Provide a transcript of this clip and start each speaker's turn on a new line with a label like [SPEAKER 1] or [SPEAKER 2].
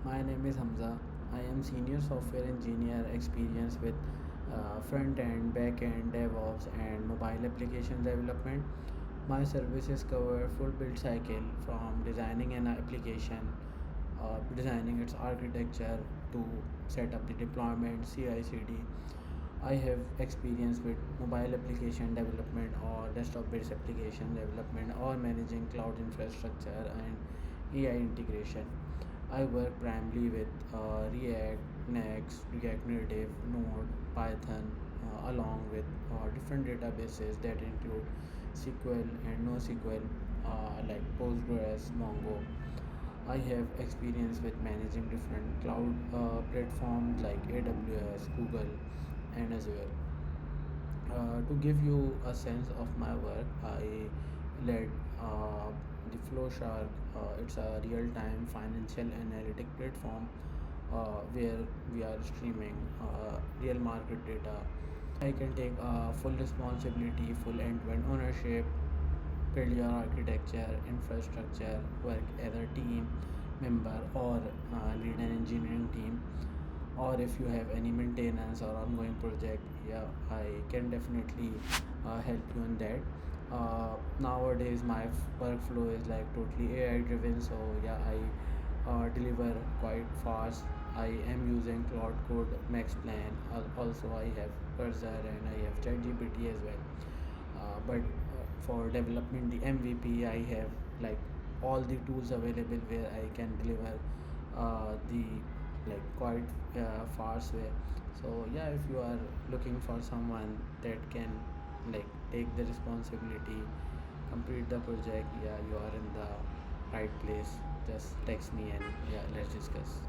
[SPEAKER 1] My name is Hamza. I am senior software engineer experienced with front end, back end, DevOps, and mobile application development. My services cover full build cycle from designing an application, designing its architecture to set up the deployment, CI/CD. I have experience with mobile application development or desktop based application development or managing cloud infrastructure and AI integration. I work primarily with React, Next, React Native, Node, Python, along with different databases that include SQL and NoSQL, like Postgres, Mongo. I have experience with managing different cloud platforms like AWS, Google, and Azure. To give you a sense of my work, I led the Flowshark. It's a real-time financial analytic platform where we are streaming real market data. I can take full responsibility, full end-to-end ownership, build your architecture, infrastructure, work as a team member or lead an engineering team. Or if you have any maintenance or ongoing project, yeah, I can definitely help you in that. Nowadays my workflow is like totally AI driven, so yeah, I deliver quite fast. I am using cloud code max plan. Also I have cursor and I have ChatGPT as well. But for development the MVP, I have like all the tools available where I can deliver the like quite fast way. So yeah, if you are looking for someone that can like take the responsibility, complete the project, yeah, you are in the right place. Just text me and yeah, let's discuss.